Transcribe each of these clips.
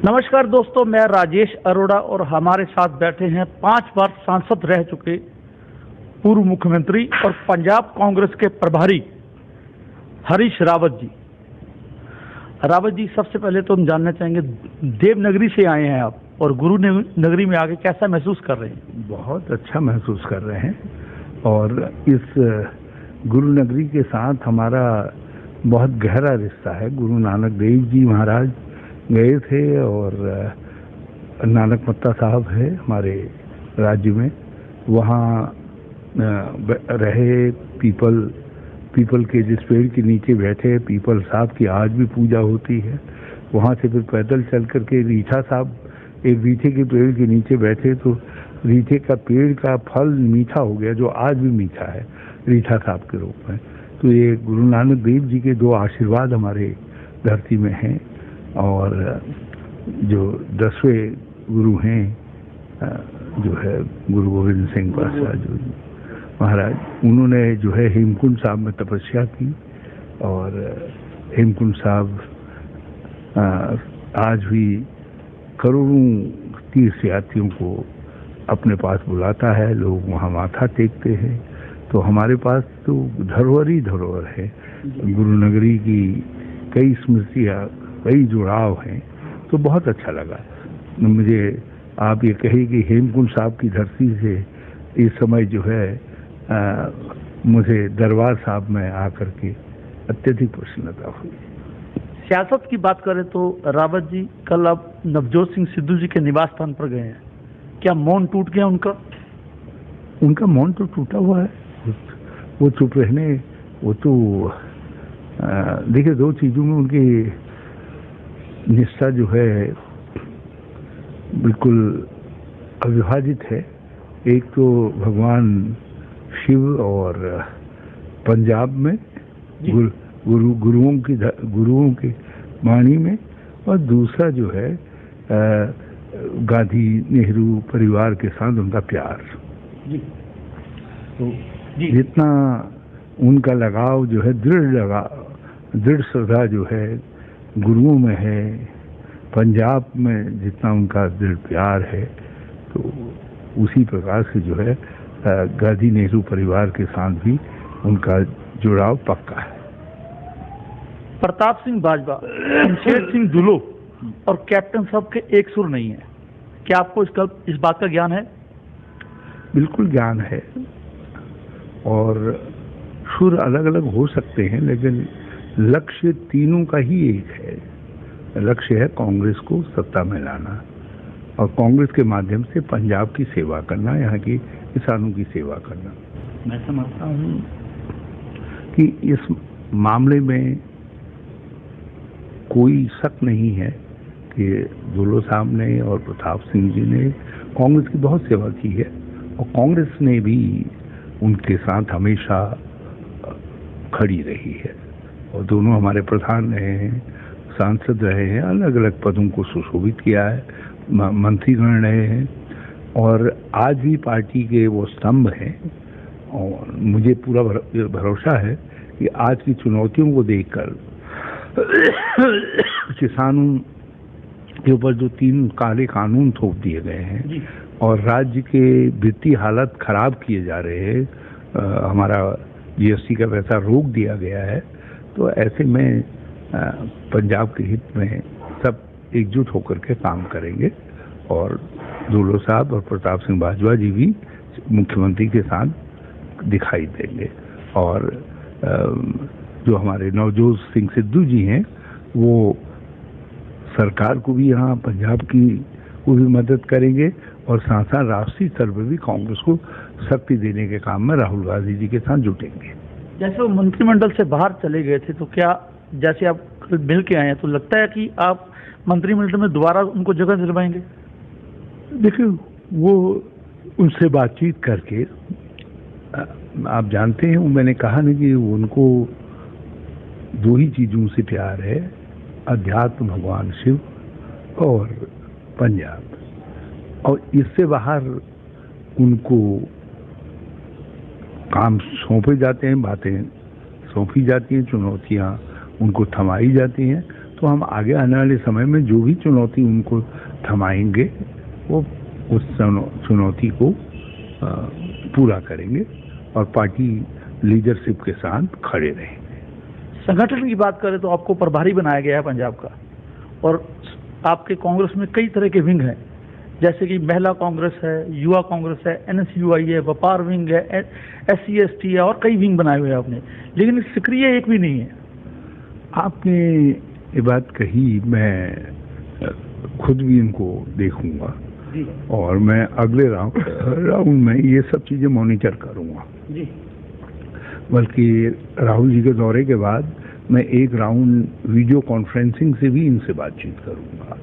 नमस्कार दोस्तों, मैं राजेश अरोड़ा और हमारे साथ बैठे हैं 5 बार सांसद रह चुके पूर्व मुख्यमंत्री और पंजाब कांग्रेस के प्रभारी हरीश रावत जी। रावत जी, सबसे पहले तो हम जानना चाहेंगे, देवनगरी से आए हैं आप और गुरु नगरी में आके कैसा महसूस कर रहे हैं? बहुत अच्छा महसूस कर रहे हैं और इस गुरु नगरी के साथ हमारा बहुत गहरा रिश्ता है। गुरु नानक देव जी महाराज गए थे और नानक मत्ता साहब है हमारे राज्य में, वहाँ रहे, पीपल के जिस पेड़ के नीचे बैठे पीपल साहब की आज भी पूजा होती है। वहाँ से फिर पैदल चल करके रीठा साहब, एक रीठे के पेड़ के नीचे बैठे तो रीठे का पेड़ का फल मीठा हो गया, जो आज भी मीठा है रीठा साहब के रूप में। तो ये गुरु नानक देव जी के 2 आशीर्वाद हमारे धरती में हैं। और जो 10वें गुरु हैं जो है गुरु गोविंद सिंह पातशाह महाराज, उन्होंने जो है हेमकुंड साहब में तपस्या की और हेमकुंड साहब आज भी करोड़ों तीर्थयात्रियों को अपने पास बुलाता है, लोग वहाँ माथा टेकते हैं। तो हमारे पास तो धरोहर ही धरोहर है, गुरु नगरी की कई स्मृतियाँ, कई जुड़ाव हैं। तो बहुत अच्छा लगा मुझे। आप ये कहिए कि हेमकुंड साहब की धरती से इस समय जो है मुझे दरबार साहब में आकर के अत्यधिक प्रसन्नता हुई। सियासत की बात करें तो रावत जी, कल आप नवजोत सिंह सिद्धू जी के निवास स्थान पर गए हैं, क्या मौन टूट गया उनका? उनका मौन तो टूटा हुआ है, वो चुप रहने, वो तो देखिए 2 चीज़ों में उनकी निष्ठा जो है बिल्कुल अविभाजित है। एक तो भगवान शिव और पंजाब में गुरुओं के वाणी में, और दूसरा जो है गांधी नेहरू परिवार के साथ उनका प्यार। तो जितना उनका लगाव जो है, दृढ़ श्रद्धा जो है गुरुओं में है, पंजाब में जितना उनका दृढ़ प्यार है, तो उसी प्रकार से जो है गांधी नेहरू परिवार के साथ भी उनका जुड़ाव पक्का है। प्रताप सिंह बाजवा, शमशेर सिंह ढिल्लों और कैप्टन साहब के एक सुर नहीं है, क्या आपको इस बात का ज्ञान है? बिल्कुल ज्ञान है, और सुर अलग अलग हो सकते हैं लेकिन लक्ष्य तीनों का ही एक है। लक्ष्य है कांग्रेस को सत्ता में लाना और कांग्रेस के माध्यम से पंजाब की सेवा करना, यहाँ की किसानों की सेवा करना। मैं समझता हूँ कि इस मामले में कोई शक नहीं है कि ढिल्लों साहब ने और प्रताप सिंह जी ने कांग्रेस की बहुत सेवा की है, और कांग्रेस ने भी उनके साथ हमेशा खड़ी रही है। और दोनों हमारे प्रधान रहे हैं, सांसद रहे हैं, अलग अलग पदों को सुशोभित किया है, मंत्रीगण रहे हैं, और आज भी पार्टी के वो स्तंभ हैं। और मुझे पूरा भरोसा है कि आज की चुनौतियों को देखकर किसानों के ऊपर जो 3 काले कानून थोप दिए गए हैं और राज्य के वित्तीय हालत खराब किए जा रहे हैं, हमारा GST का पैसा रोक दिया गया है, तो ऐसे में पंजाब के हित में सब एकजुट होकर के काम करेंगे। और ढिल्लों साहब और प्रताप सिंह बाजवा जी भी मुख्यमंत्री के साथ दिखाई देंगे, और जो हमारे नवजोत सिंह सिद्धू जी हैं वो सरकार को भी यहाँ पंजाब की को भी मदद करेंगे, और साथ साथ राष्ट्रीय स्तर पर भी कांग्रेस को शक्ति देने के काम में राहुल गांधी जी के साथ जुटेंगे। जैसे वो मंत्रिमंडल से बाहर चले गए थे, तो क्या जैसे आप कल मिल के आए हैं तो लगता है कि आप मंत्रिमंडल में दोबारा उनको जगह दिलवाएंगे? देखिए, वो उनसे बातचीत करके, आप जानते हैं, मैंने कहा ना कि उनको 2 ही चीज़ों से प्यार है, अध्यात्म भगवान शिव और पंजाब, और इससे बाहर उनको काम सौंपे जाते हैं, बातें सौंपी जाती हैं, चुनौतियां उनको थमाई जाती हैं, तो तो हम आगे आने वाले समय में जो भी चुनौती उनको थमाएंगे वो उस चुनौती को पूरा करेंगे और पार्टी लीडरशिप के साथ खड़े रहेंगे। संगठन की बात करें तो आपको प्रभारी बनाया गया है पंजाब का, और आपके कांग्रेस में कई तरह के विंग हैं, जैसे कि महिला कांग्रेस है, युवा कांग्रेस है, NSUI है, व्यापार विंग है, SC/ST है, और कई विंग बनाए हुए हैं आपने, लेकिन सक्रिय एक भी नहीं है। आपने ये बात कही, मैं खुद भी इनको देखूंगा और मैं अगले राउंड में ये सब चीजें मॉनिटर करूंगा। बल्कि राहुल जी के दौरे के बाद मैं एक राउंड वीडियो कॉन्फ्रेंसिंग से भी इनसे बातचीत करूंगा,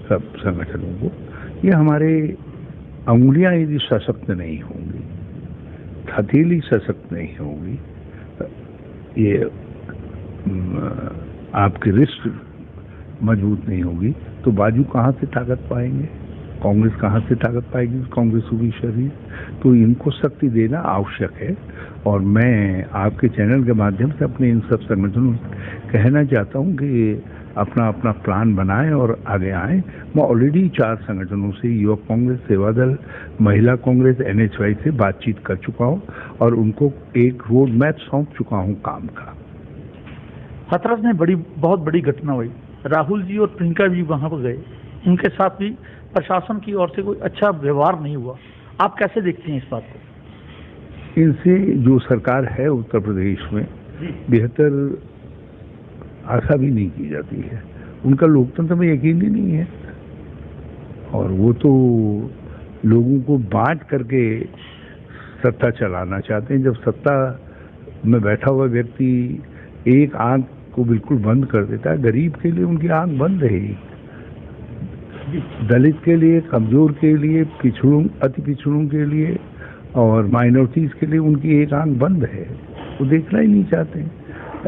सब संगठनों को। ये हमारे अंगुलियां यदि सशक्त नहीं होंगी, हथेली सशक्त नहीं होगी, ये आपकी रिस्ट मजबूत नहीं होगी, तो बाजू कहाँ से ताकत पाएंगे, कांग्रेस कहाँ से ताकत पाएगी, कांग्रेस होगी शरीर। तो इनको शक्ति देना आवश्यक है। और मैं आपके चैनल के माध्यम से अपने इन सब संगठनों कहना चाहता हूँ कि अपना अपना प्लान बनाएं और आगे आएं। मैं ऑलरेडी 4 संगठनों से, युवक कांग्रेस, सेवा दल, महिला कांग्रेस, NHY से बातचीत कर चुका हूँ और उनको एक रोड मैप सौंप चुका हूँ काम का। हाथरस में बहुत बड़ी घटना हुई, राहुल जी और प्रियंका जी वहां पर गए, उनके साथ भी प्रशासन की ओर से कोई अच्छा व्यवहार नहीं हुआ। आप कैसे देखते हैं इस बात को? इनसे जो सरकार है उत्तर प्रदेश में बेहतर आशा भी नहीं की जाती है। उनका लोकतंत्र में यकीन ही नहीं है और वो तो लोगों को बांट करके सत्ता चलाना चाहते हैं। जब सत्ता में बैठा हुआ व्यक्ति एक आंख को बिल्कुल बंद कर देता है, गरीब के लिए उनकी आंख बंद रहेगी, दलित के लिए, कमजोर के लिए, पिछड़ों, अति पिछड़ों के लिए और माइनॉरिटीज के लिए उनकी एक आंख बंद है, वो देखना ही नहीं चाहते।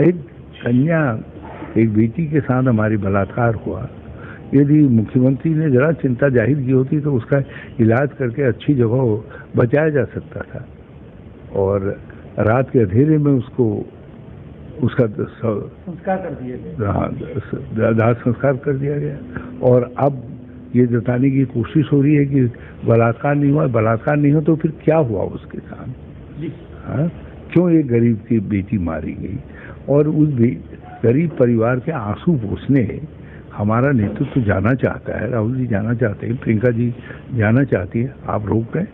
एक कन्या, एक बेटी के साथ हमारी बलात्कार हुआ, यदि मुख्यमंत्री ने जरा चिंता जाहिर की होती तो उसका इलाज करके अच्छी जगह बचाया जा सकता था और रात के अंधेरे में उसका संस्कार कर दिया गया, दाह संस्कार कर दिया गया। और अब ये जताने की कोशिश हो रही है कि बलात्कार नहीं हुआ। बलात्कार नहीं हो तो फिर क्या हुआ उसके साथ? हाँ, क्यों एक गरीब की बेटी मारी गई? और उस गरीब परिवार के आंसू पोंछने हमारा नेतृत्व जाना चाहता है, राहुल जी जाना चाहते हैं, प्रियंका जी जाना चाहती है, आप रोक गए।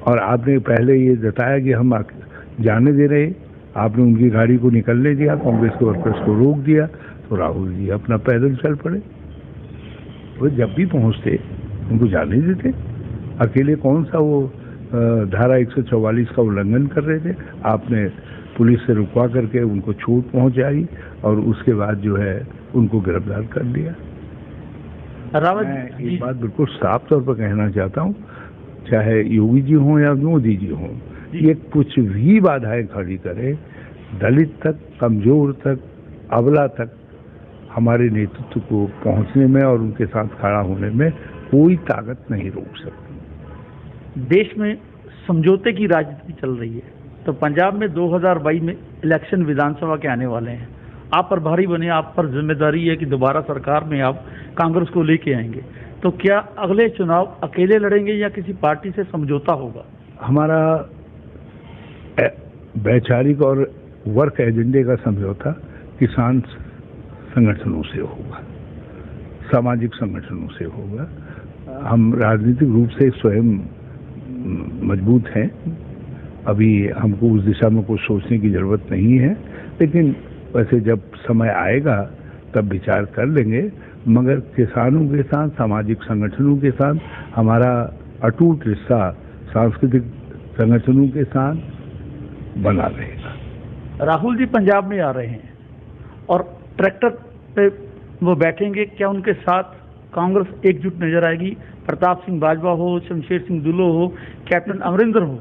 और आपने पहले ये जताया कि हम जाने दे रहे, आपने उनकी गाड़ी को निकलने दिया, कांग्रेस के वर्कर्स को रोक दिया, तो राहुल जी अपना पैदल चल पड़े। वो जब भी पहुंचते उनको जाने देते, अकेले कौन सा वो धारा 144 का उल्लंघन कर रहे थे। आपने पुलिस से रुकवा करके उनको छूट पहुंचाई और उसके बाद जो है उनको गिरफ्तार कर लिया। मैं एक बात बिल्कुल साफ तौर पर कहना चाहता हूं, चाहे योगी जी हों या मोदी जी हों, ये कुछ भी बाधाएं खड़ी करे, दलित तक, कमजोर तक, अबला तक हमारे नेतृत्व को पहुंचने में और उनके साथ खड़ा होने में कोई ताकत नहीं रोक सकती। देश में समझौते की राजनीति चल रही है, तो पंजाब में 2022 में इलेक्शन विधानसभा के आने वाले हैं। आप प्रभारी बने, आप पर जिम्मेदारी है कि दोबारा सरकार में आप कांग्रेस को लेके आएंगे, तो क्या अगले चुनाव अकेले लड़ेंगे या किसी पार्टी से समझौता होगा? हमारा वैचारिक और वर्क एजेंडे का समझौता किसान संगठनों से होगा, सामाजिक संगठनों से होगा। हम राजनीतिक रूप से स्वयं मजबूत हैं, अभी हमको उस दिशा में कुछ सोचने की जरूरत नहीं है, लेकिन वैसे जब समय आएगा तब विचार कर लेंगे। मगर किसानों के साथ, सामाजिक संगठनों के साथ हमारा अटूट रिश्ता सांस्कृतिक संगठनों के साथ बना रहेगा। राहुल जी पंजाब में आ रहे हैं और ट्रैक्टर पे वो बैठेंगे, क्या उनके साथ कांग्रेस एकजुट नजर आएगी? प्रताप सिंह बाजवा हो, शमशेर सिंह दुल्लो हो, कैप्टन अमरिंदर हो।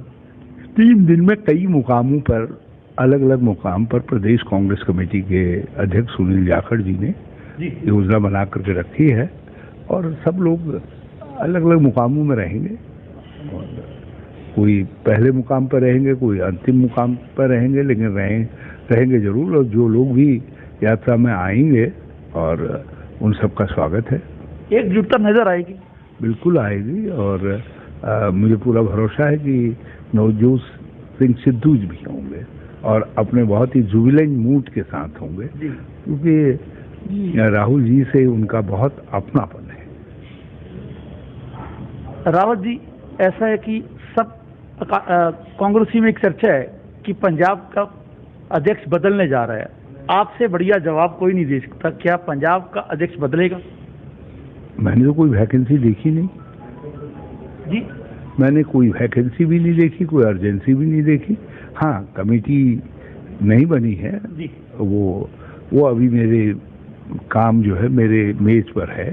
3 दिन में कई मुकामों पर, अलग अलग मुकाम पर प्रदेश कांग्रेस कमेटी के अध्यक्ष सुनील जाखड़ जी ने योजना बना करके रखी है और सब लोग अलग अलग मुकामों में रहेंगे। और कोई पहले मुकाम पर रहेंगे, कोई अंतिम मुकाम पर रहेंगे, लेकिन रहेंगे जरूर। और जो लोग भी यात्रा में आएंगे और उन सबका स्वागत है। एकजुटता नजर आएगी? बिल्कुल आएगी और मुझे पूरा भरोसा है कि नवजोत सिंह सिद्धू भी होंगे और अपने बहुत ही जुबिलेंट मूड के साथ होंगे, क्योंकि राहुल जी से उनका बहुत अपनापन है। रावत जी, ऐसा है कि सब कांग्रेसी में एक चर्चा है कि पंजाब का अध्यक्ष बदलने जा रहा है। आपसे बढ़िया जवाब कोई नहीं दे सकता। क्या पंजाब का अध्यक्ष बदलेगा? मैंने तो कोई वैकेंसी देखी नहीं जी। मैंने कोई वैकेंसी भी नहीं देखी, कोई अर्जेंसी भी नहीं देखी। हाँ, कमेटी नहीं बनी है जी। वो अभी मेरे काम जो है मेरे मेज पर है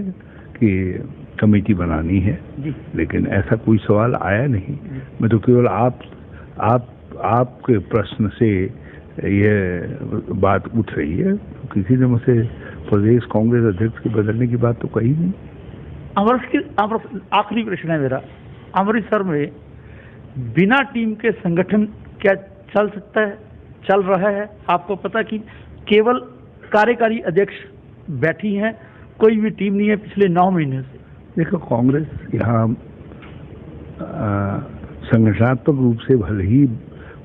कि कमेटी बनानी है जी। लेकिन ऐसा कोई सवाल आया नहीं। मैं तो केवल आपके प्रश्न से ये बात उठ रही है। किसी ने मुझसे प्रदेश कांग्रेस अध्यक्ष के बदलने की बात तो कही नहीं। आखिरी प्रश्न है मेरा, अमृतसर में बिना टीम के संगठन क्या चल सकता है, चल रहा है? आपको पता कि केवल कार्यकारी अध्यक्ष बैठी हैं, कोई भी टीम नहीं है पिछले 9 महीने से। देखो, कांग्रेस यहाँ संगठनात्मक रूप से भले ही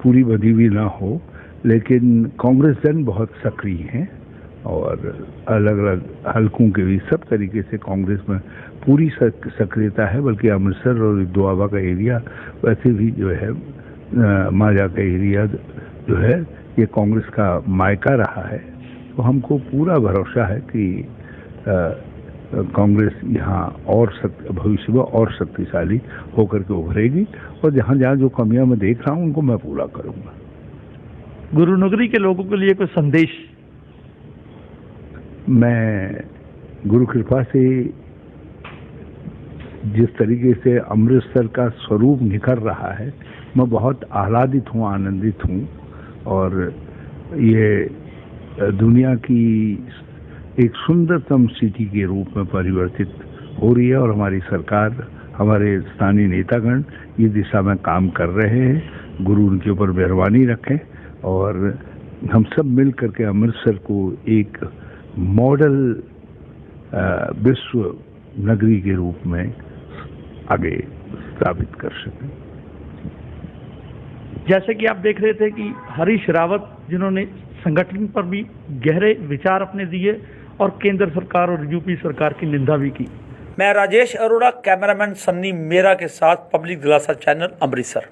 पूरी बधी हुई ना हो, लेकिन कांग्रेस जन बहुत सक्रिय हैं और अलग अलग हलकों के भी सब तरीके से कांग्रेस में पूरी सक्रियता है। बल्कि अमृतसर और दोआबा का एरिया वैसे भी जो है, माजा का एरिया जो है, ये कांग्रेस का मायका रहा है। तो हमको पूरा भरोसा है कि कांग्रेस यहाँ और भविष्य में और शक्तिशाली होकर के उभरेगी और जहाँ जहाँ जो कमियां मैं देख रहा हूँ उनको मैं पूरा करूँगा। गुरुनगरी के लोगों के लिए कोई संदेश? मैं गुरु कृपा से जिस तरीके से अमृतसर का स्वरूप निखर रहा है, मैं बहुत आह्लादित हूँ, आनंदित हूँ और ये दुनिया की एक सुंदरतम सिटी के रूप में परिवर्तित हो रही है और हमारी सरकार, हमारे स्थानीय नेतागण ये दिशा में काम कर रहे हैं। गुरु उनके ऊपर मेहरबानी रखें और हम सब मिल करके अमृतसर को एक मॉडल विश्व नगरी के रूप में आगे स्थापित कर सकें। जैसे कि आप देख रहे थे कि हरीश रावत, जिन्होंने संगठन पर भी गहरे विचार अपने दिए और केंद्र सरकार और यूपी सरकार की निंदा भी की। मैं राजेश अरोड़ा, कैमरामैन सन्नी मेरा के साथ, पब्लिक दिलासा चैनल, अमृतसर।